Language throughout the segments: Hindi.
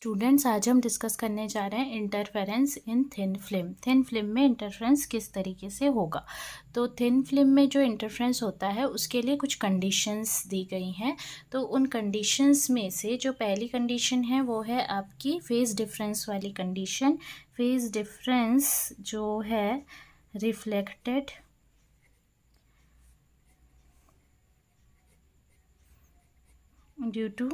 स्टूडेंट्स, आज हम डिस्कस करने जा रहे हैं इंटरफेरेंस इन थिन फिल्म। थिन फिल्म में इंटरफेरेंस किस तरीके से होगा। तो थिन फिल्म में जो इंटरफेरेंस होता है उसके लिए कुछ कंडीशंस दी गई हैं। तो उन कंडीशंस में से जो पहली कंडीशन है वो है आपकी फेज डिफरेंस वाली कंडीशन। फेज डिफरेंस जो है reflected due to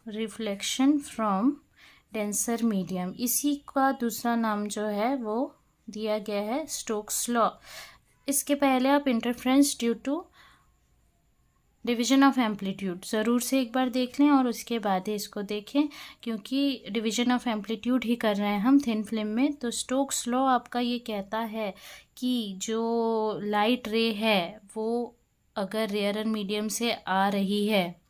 reflection from denser medium, इसी का दूसरा नाम जो है वो दिया गया है स्टोक्स लॉ। इसके पहले आप interference due to division of amplitude ज़रूर से एक बार देख लें और उसके बाद ही इसको देखें, क्योंकि डिवीजन ऑफ एम्पलीट्यूड ही कर रहे हैं हम थिन फिल्म में। तो स्टोक्स लॉ आपका ये कहता है कि जो लाइट रे है वो अगर रेयरर मीडियम से आ रही है,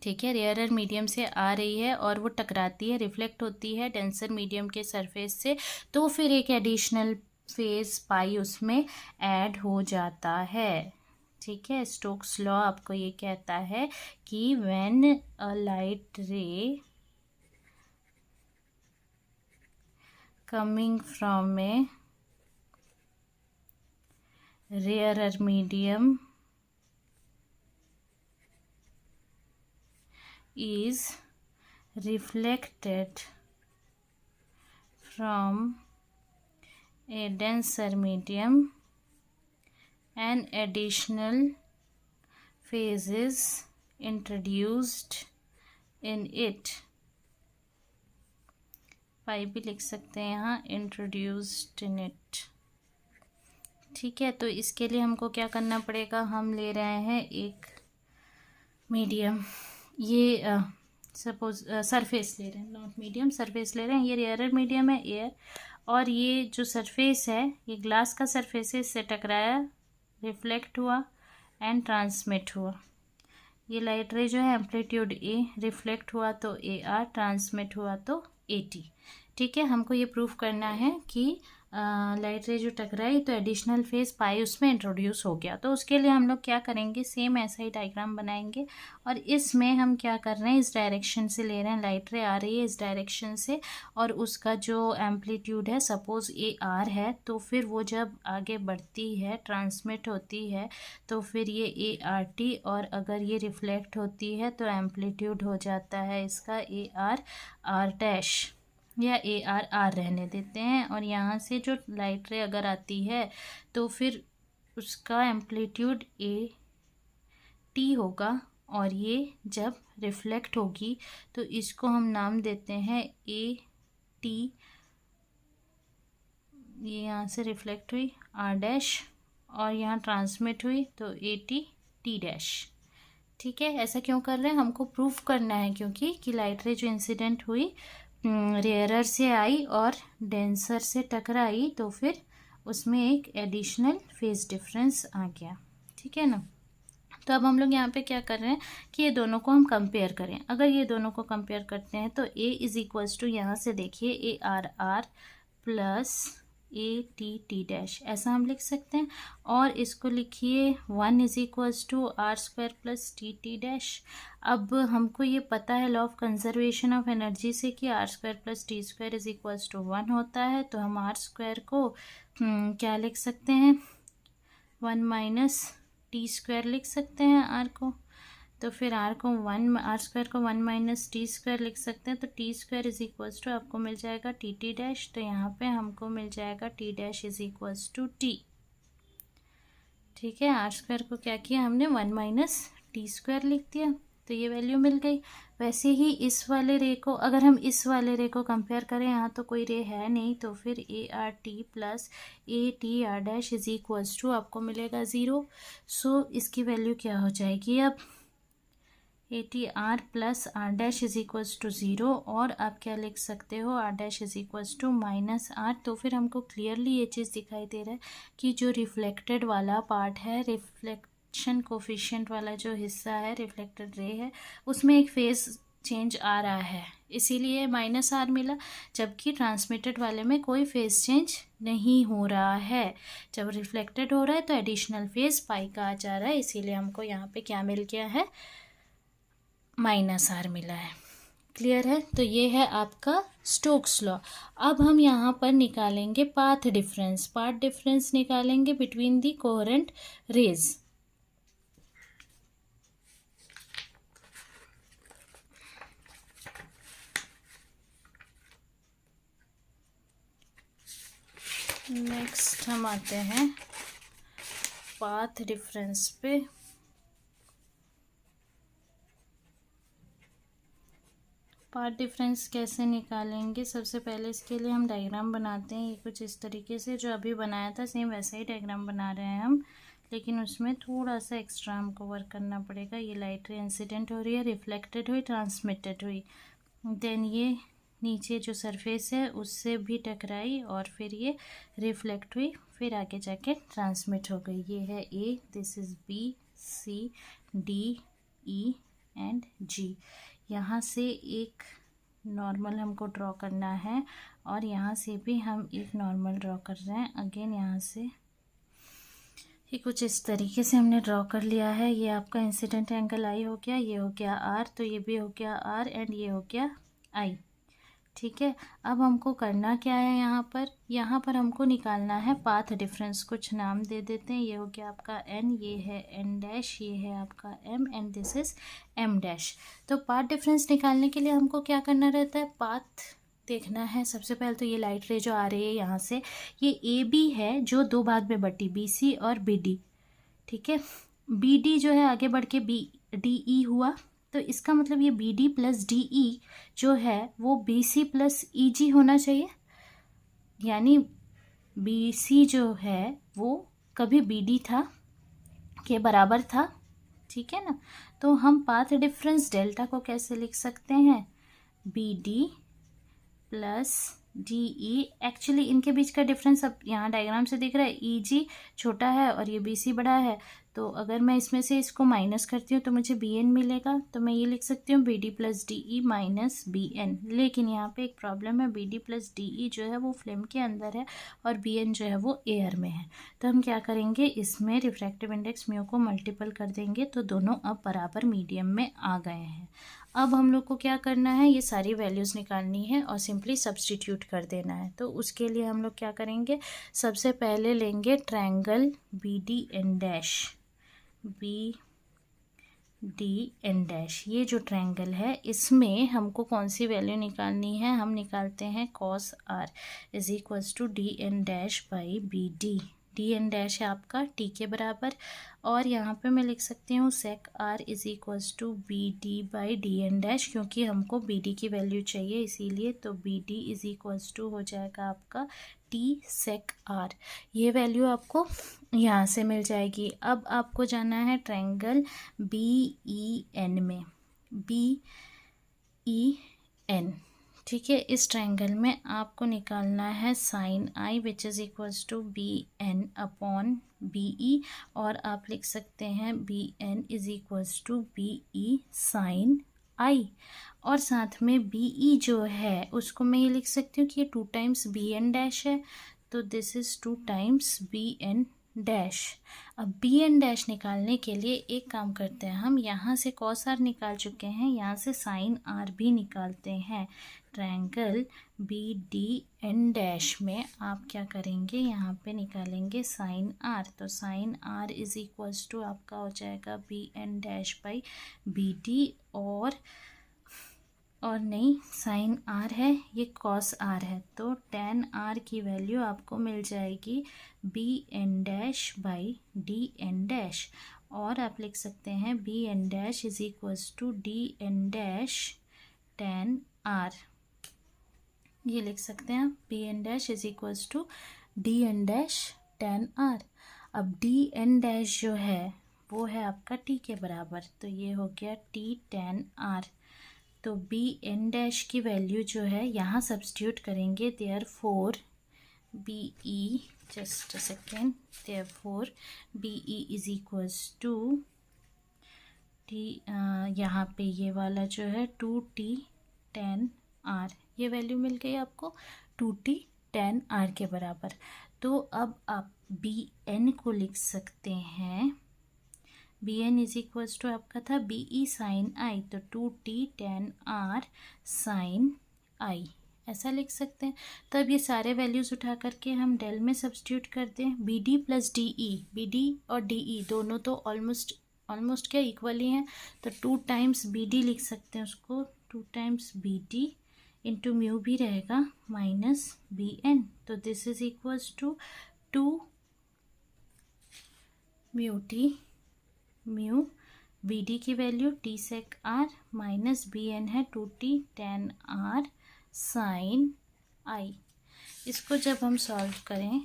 ठीक है, रेयरर मीडियम से आ रही है और वो टकराती है, रिफ्लेक्ट होती है डेंसर मीडियम के सरफेस से, तो फिर एक एडिशनल फेज पाई उसमें ऐड हो जाता है। ठीक है, स्टोक्स लॉ आपको ये कहता है कि when a light ray coming from A rarer medium is reflected from a denser medium, an additional phase is introduced in it। पाई भी लिख सकते हैं यहाँ, introduced in it। ठीक है, तो इसके लिए हमको क्या करना पड़ेगा, हम ले रहे हैं एक मीडियम, ये सपोज सरफेस ले रहे हैं, नॉट मीडियम, सरफेस ले रहे हैं। ये रेयरर मीडियम है एयर, और ये जो सरफेस है ये ग्लास का सरफेस है, इससे टकराया, रिफ्लेक्ट हुआ एंड ट्रांसमिट हुआ। ये लाइट रे जो है एम्पलीट्यूड ए, रिफ्लेक्ट हुआ तो ए आर, ट्रांसमिट हुआ तो ए टी। ठीक है, हमको ये प्रूफ करना है कि लाइट रे जो टकराई तो एडिशनल फेज पाई उसमें इंट्रोड्यूस हो गया। तो उसके लिए हम लोग क्या करेंगे, सेम ऐसा ही डायग्राम बनाएंगे, और इसमें हम क्या कर रहे हैं, इस डायरेक्शन से ले रहे हैं, लाइट रे आ रही है इस डायरेक्शन से, और उसका जो एम्पलीट्यूड है सपोज ए आर है, तो फिर वो जब आगे बढ़ती है, ट्रांसमिट होती है, तो फिर ये ए आर टी, और अगर ये रिफ्लेक्ट होती है तो एम्पलीट्यूड हो जाता है इसका ए आर आर डैश, या ए आर आर रहने देते हैं। और यहाँ से जो लाइट रे अगर आती है तो फिर उसका एम्पलीट्यूड ए टी होगा, और ये जब रिफ्लेक्ट होगी तो इसको हम नाम देते हैं ए टी, ये यहाँ से रिफ्लेक्ट हुई आर डैश, और यहाँ ट्रांसमिट हुई तो ए टी टी डैश। ठीक है, ऐसा क्यों कर रहे हैं, हमको प्रूफ करना है, क्योंकि कि लाइट रे जो इंसिडेंट हुई रेयरर से आई और डेंसर से टकराई, तो फिर उसमें एक एडिशनल फेज डिफरेंस आ गया। ठीक है ना। तो अब हम लोग यहाँ पे क्या कर रहे हैं कि ये दोनों को हम कंपेयर करें। अगर ये दोनों को कंपेयर करते हैं तो ए इज इक्वल्स टू, यहाँ से देखिए, A R R plus A T T dash, ऐसा हम लिख सकते हैं। और इसको लिखिए 1 is equals to R square plus T T dash. अब हमको ये पता है law of conservation of energy से कि R square plus T square is equals to 1 होता है, तो हम आर स्क्वायर को क्या लिख सकते हैं, 1 माइनस टी स्क्वायर लिख सकते हैं आर को। तो फिर आर स्क्वायर को 1 माइनस टी स्क्वायर लिख सकते हैं, तो T square is equals to आपको मिल जाएगा टी टी डैश, तो यहाँ पे हमको मिल जाएगा T dash is equals to T. ठीक है, आर स्क्वायर को क्या किया हमने, 1 माइनस टी स्क्वायर लिख दिया, तो ये वैल्यू मिल गई। वैसे ही इस वाले रे को, अगर हम इस वाले रे को कंपेयर करें, यहाँ तो कोई रे है नहीं, तो फिर A R T plus A T R dash is equals to आपको मिलेगा 0। सो इसकी वैल्यू क्या हो जाएगी, अब A T R plus R dash is equals to 0, और आप क्या लिख सकते हो, R dash is equals to minus R. तो फिर हमको क्लियरली ये चीज़ दिखाई दे रहा है कि जो रिफ्लेक्टेड वाला पार्ट है, रिफ्लेक्शन कोफिशिएंट वाला जो हिस्सा है, रिफ्लेक्टेड रे है, उसमें एक फेज चेंज आ रहा है, इसीलिए माइनस आर मिला, जबकि ट्रांसमिटेड वाले में कोई फेज चेंज नहीं हो रहा है। जब रिफ्लेक्टेड हो रहा है तो एडिशनल फेज पाई का आ जा रहा है, इसीलिए हमको यहाँ पे क्या मिल गया है, माइनस आर मिला है। क्लियर है? तो ये है आपका स्टोक्स लॉ। अब हम यहाँ पर निकालेंगे पाथ डिफरेंस। पाथ डिफरेंस निकालेंगे between the coherent rays. Next हम आते हैं पाथ डिफरेंस पे। पाथ डिफरेंस कैसे निकालेंगे? सबसे पहले इसके लिए हम डायग्राम बनाते हैं। ये कुछ इस तरीके से, जो अभी बनाया था सेम वैसा ही डायग्राम बना रहे हैं हम, लेकिन उसमें थोड़ा सा एक्स्ट्रा हमको वर्क करना पड़ेगा। ये लाइट रे इंसिडेंट हो रही है, रिफ्लेक्टेड हुई, ट्रांसमिटेड हुई, देन ये नीचे जो सरफेस है उससे भी टकराई और फिर ये रिफ्लेक्ट हुई, फिर आगे जाके ट्रांसमिट हो गई। ये है A, this is B, C, D, E and G. यहाँ से एक नॉर्मल हमको ड्रॉ करना है और यहाँ से भी हम एक नॉर्मल ड्रॉ कर रहे हैं। अगेन यहाँ से ये कुछ इस तरीके से हमने ड्रॉ कर लिया है। ये आपका इंसिडेंट एंगल आई हो गया, ये हो गया आर, तो ये भी हो गया आर एंड ये हो गया आई। ठीक है, अब हमको करना क्या है? यहाँ पर हमको निकालना है पाथ डिफरेंस। कुछ नाम दे देते हैं। ये हो गया आपका एन, ये है एन डैश, ये है आपका M and this is M dash. तो पाथ डिफरेंस निकालने के लिए हमको क्या करना रहता है? पाथ देखना है। सबसे पहले तो ये लाइट रे जो आ रही है यहाँ से, ये ए बी है जो दो भाग में बटी, बी सी और बी डी। ठीक है, बी डी जो है आगे बढ़ के बी डी ई हुआ, तो इसका मतलब ये B D plus D E जो है वो बी सी प्लस ई जी होना चाहिए। यानी बी सी जो है वो कभी बी डी था के बराबर था। ठीक है ना? तो हम पाथ डिफरेंस डेल्टा को कैसे लिख सकते हैं? B D plus D E. Actually इनके बीच का डिफरेंस अब यहाँ डायग्राम से दिख रहा है, ई जी छोटा है और ये बी सी बड़ा है। तो अगर मैं इसमें से इसको माइनस करती हूँ तो मुझे बी एन मिलेगा। तो मैं ये लिख सकती हूँ B D plus D E minus B N. लेकिन यहाँ पे एक प्रॉब्लम है, B D plus D E जो है वो फ्लेम के अंदर है और बी एन जो है वो एयर में है। तो हम क्या करेंगे, इसमें रिफ्रैक्टिव इंडेक्स म्यू को मल्टीपल कर देंगे तो दोनों अब बराबर मीडियम में आ गए हैं। अब हम लोग को क्या करना है, ये सारी वैल्यूज़ निकालनी है और सिंपली सब्स्टिट्यूट कर देना है। तो उसके लिए हम लोग क्या करेंगे, सबसे पहले लेंगे triangle B D N dash, B D N dash. ये जो ट्रायंगल है इसमें हमको कौन सी वैल्यू निकालनी है? हम निकालते हैं cos R is equals to D N dash by B D. D N dash है आपका टी के बराबर, और यहाँ पे मैं लिख सकती हूँ sec R is equals to B D by D N dash, क्योंकि हमको बी डी की वैल्यू चाहिए इसीलिए। तो B D is equals to हो जाएगा आपका टी सेक आर। ये वैल्यू आपको यहाँ से मिल जाएगी। अब आपको जाना है ट्रायंगल बी ई एन में, बी ई एन। ठीक है, इस ट्रायंगल में आपको निकालना है sine I which is equals to B N upon B E, और आप लिख सकते हैं B N is equals to B E sine I. और साथ में बी ई जो है उसको मैं ये लिख सकती हूँ कि ये 2 टाइम्स बी एन डैश है, तो this is 2 times B N dash. अब बी एन डैश निकालने के लिए एक काम करते हैं, हम यहाँ से कॉस आर निकाल चुके हैं, यहाँ से साइन आर भी निकालते हैं। Triangle B D N dash में आप क्या करेंगे, यहाँ पे निकालेंगे साइन आर। तो sine R is equals to आपका हो जाएगा B N dash by B D, और नहीं साइन आर है, ये कॉस आर है, तो टेन आर की वैल्यू आपको मिल जाएगी B N dash by D N dash. और आप लिख सकते हैं B N dash is equals to D N dash ten R. ये लिख सकते हैं B N dash is equals to D N dash ten R. अब डी एन डैश जो है वो है आपका टी के बराबर, तो ये हो गया टी टेन आर। तो बी एन डैश की वैल्यू जो है यहाँ सब्स्टिट्यूट करेंगे, therefore B E, just a second, therefore B E is equals to T, यहाँ पे ये वाला जो है 2t tan r, ये वैल्यू मिल गई आपको 2t tan r के बराबर। तो अब आप बी एन को लिख सकते हैं B N is equals to आपका था बी ई साइन आई, तो 2t tan r साइन आई, ऐसा लिख सकते हैं। तो अब ये सारे वैल्यूज़ उठा करके हम डेल में सब्स्टिट्यूट करते हैं। B D plus D E, B D और डी ई दोनों तो ऑलमोस्ट क्या इक्वल ही हैं, तो 2 टाइम्स बी डी लिख सकते हैं उसको, 2 times B D into mu भी रहेगा माइनस बी एन, तो this is equals to 2 mu T, mu B D की value T sec R minus B N है 2t tan r साइन आई। इसको जब हम सॉल्व करें,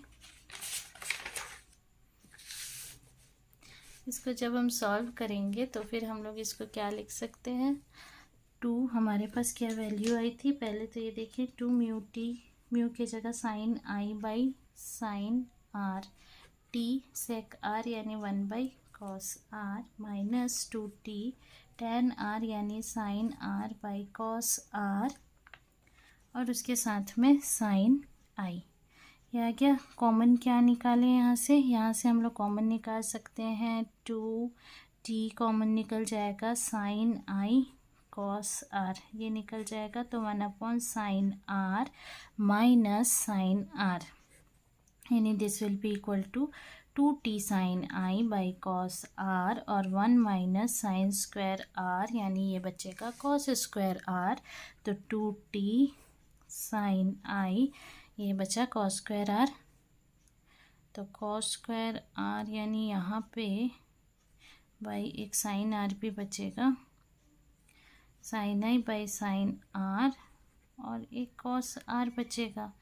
इसको जब हम सॉल्व करेंगे तो फिर हम लोग इसको क्या लिख सकते हैं, 2 हमारे पास क्या वैल्यू आई थी, पहले तो ये देखिए 2 म्यू टी, म्यू की जगह sine I by sine R, T sec R यानी 1 by cos R minus 2t tan r यानी sine R by cos R, और उसके साथ में साइन आई। यह क्या कॉमन क्या निकालें यहाँ से हम लोग कॉमन निकाल सकते हैं, 2t कॉमन निकल जाएगा, साइन आई कॉस आर ये निकल जाएगा, तो 1 sine R minus sine R, यानी this will be equal to 2t sine I by cos R और 1 माइनस साइन स्क्वायर आर, यानी ये बचेगा कॉस स्क्वायर आर, तो 2t साइन आई, ये बचा कॉस स्क्वायर आर, तो कॉस स्क्वायर आर यानी यहाँ पे बाई एक साइन आर भी बचेगा, sine I by sine R, और एक कॉस आर बचेगा,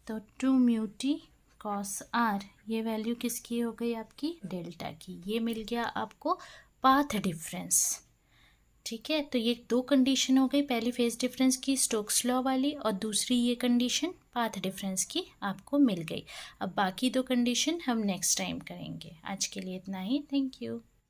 तो 2 म्यू टी कॉस आर, ये वैल्यू किसकी हो गई आपकी, डेल्टा की। ये मिल गया आपको पाथ डिफरेंस। ठीक है, तो ये 2 कंडीशन हो गई, पहली फेज डिफरेंस की स्टोक्स लॉ वाली, और दूसरी ये कंडीशन पाथ डिफरेंस की आपको मिल गई। अब बाकी 2 कंडीशन हम नेक्स्ट टाइम करेंगे। आज के लिए इतना ही, थैंक यू।